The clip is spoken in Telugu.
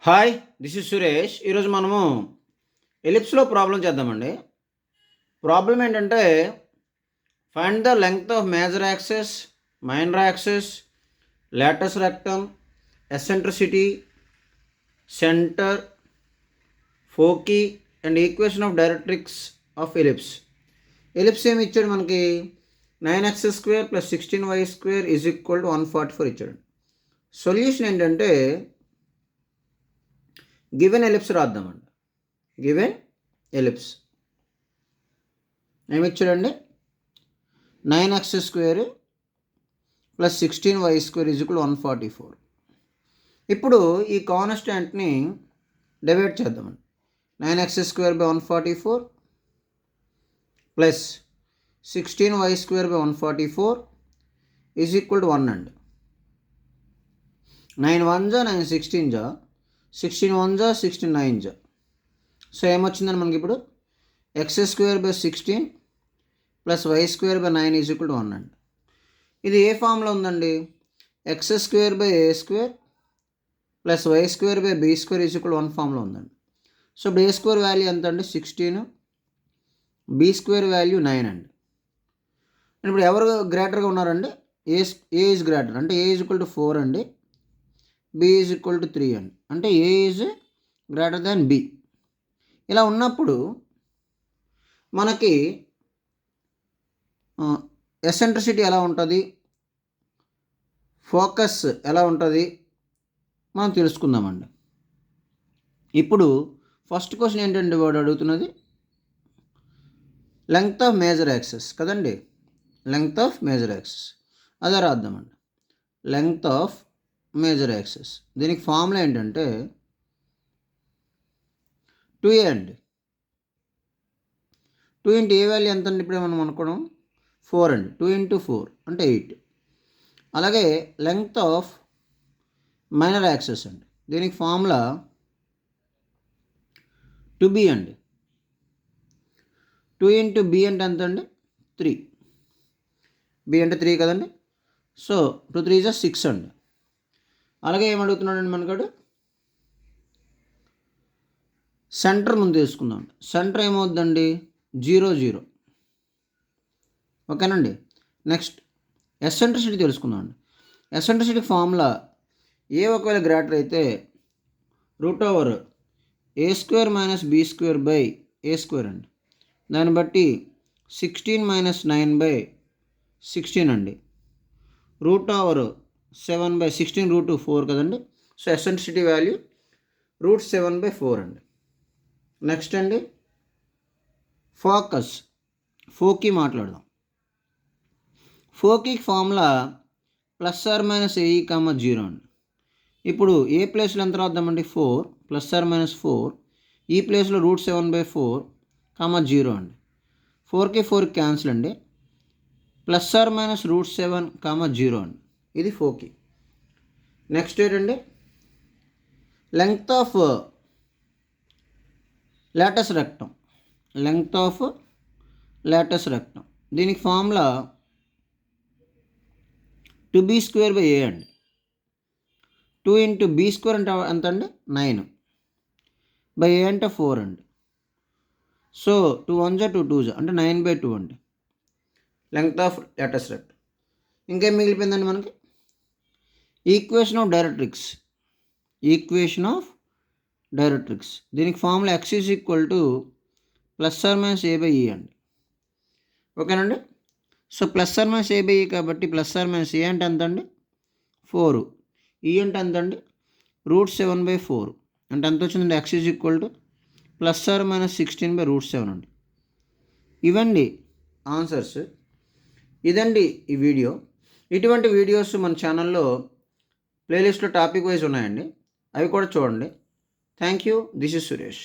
Hi, this is Suresh. ఈరోజు మనము ఎలిప్స్లో ప్రాబ్లం చేద్దామండి. ప్రాబ్లం ఏంటంటే find the length of major axis, minor axis, latus rectum, eccentricity, centre, foci and equation of directrix of ellipse. Ellipse ఏమి ఇచ్చాడు మనకి? 9x² + 16y² is equal to 144 ఇచ్చాడు. సొల్యూషన్ ఏంటంటే గివెన్ ఎలిప్స్ రాద్దామండి. గివెన్ ఎలిప్స్ ఏమి ఇచ్చాడండి? 9x² + 16y² is equal 144. ఇప్పుడు ఈ కాన్స్టాంట్ని డివైడ్ చేద్దామండి. 9x² / 144 plus 16y² / 144 is equal to 1 అండి. 9 1 జా 9 16 జా 16 1 జా 16 9 జా. సో ఏమొచ్చిందని మనకి ఇప్పుడు x² / 16 + y² / 9 is equal to 1 అండి. ఇది ఏ ఫామ్లో ఉందండి? x² / a² + y² / b² is equal 1 ఫామ్లో ఉందండి. సో ఇప్పుడు a² వాల్యూ ఎంత అండి? 16, b² వాల్యూ 9 అండి. ఇప్పుడు ఎవరు గ్రేటర్గా ఉన్నారండి? ఏ ఈజ్ గ్రేటర్ అంటే a ఈజ్ ఈక్వల్ టు 4 అండి, b ఈజ్ ఈక్వల్ టు 3 అండి. అంటే a is greater than b. ఇలా ఉన్నప్పుడు మనకి ఎసెంట్రిసిటీ ఎలా ఉంటుంది, ఫోకస్ ఎలా ఉంటుంది మనం తెలుసుకుందామండి. ఇప్పుడు ఫస్ట్ క్వశ్చన్ ఏంటంటే వాడు అడుగుతున్నది లెంగ్త్ ఆఫ్ మేజర్ యాక్సిస్ కదండి. లెంగ్త్ ఆఫ్ మేజర్ యాక్సిస్ అదే రాద్దామండి. లెంగ్త్ ఆఫ్ మేజర్ యాక్సిస్ దీనికి ఫార్ములా ఏంటంటే 2a అండి. 2 ఇంటూ ఏ వాల్యూ ఎంత అండి? ఇప్పుడు మనం అనుకోవడం 4 అండి. 2 ఇంటూ 4 అంటే 8. అలాగే లెంగ్త్ ఆఫ్ మైనర్ యాక్సిస్ అండి. దీనికి ఫార్ములా 2b అండి. 2 ఇంటూ b అంటే ఎంత అండి? 3. b అంటే 3 కదండి. సో 2 3 జా 6 అండి. అలాగే ఏమడుగుతున్నాడండి మనకాడు? సెంటర్ ముందు తీసుకుందాం. సెంటర్ ఏమవుద్దండి? 0 0. ఓకేనండి. నెక్స్ట్ ఎసెంట్రిసిటీ తెలుసుకుందాం అండి. ఎసెంట్రిసిటీ ఫార్ములా ఏ ఒకవేళ గ్రేటర్ అయితే √a² - b² a² అండి. దాన్ని బట్టి 16 - 9/16 అండి. √7/16 √4 కదండి. సో ఎసెంట్రిసిటీ వాల్యూ √7/4 అండి. నెక్స్ట్ అండి ఫోకస్, ఫోకీ మాట్లాడదాం. ఫోకీకి ఫార్ములా +or - ae, 0 అండి. ఇప్పుడు ఏ ప్లేస్లో ఎంత రాద్దామండి? 4 +or - 4, ఈ ప్లేస్లో √7/4, 0 అండి. 4కి 4 క్యాన్సిల్ అండి. +or -√7, 0 అండి. ఇది ఫోకీ. నెక్స్ట్ ఏంటండి? Length of Lotus rectum. Length of Lotus rectum దీనికి ఫార్ములా 2b² / a అండి. 2 ఇంటూ b² అంటే ఎంత అండి? 9 / a అంటే 4 అండి. సో 2 1 జా 2 2 జా అంటే 9/2 అండి లెంగ్త్ ఆఫ్ లాటస్ రెక్టమ్. ఇంకేం మిగిలిపోయిందండి మనకి? Equation of directrix. Equation of directrix దీనికి formula x is equal to +or - a/e అండి. ఓకేనండి. సో +or - a/e కాబట్టి +or - a అంటే ఎంత అండి? 4. e అంటే ఎంత అండి? √7/4 అంటే ఎంత వచ్చిందండి? x is equal to +or - 16/√7 అండి. ఇవండి ఆన్సర్స్. ఇదండి ఈ వీడియో. ఇటువంటి వీడియోస్ మన ఛానల్లో ప్లేలిస్ట్లో టాపిక్ వైజ్ ఉన్నాయండి, అవి కూడా చూడండి. Thank you. This is Suresh.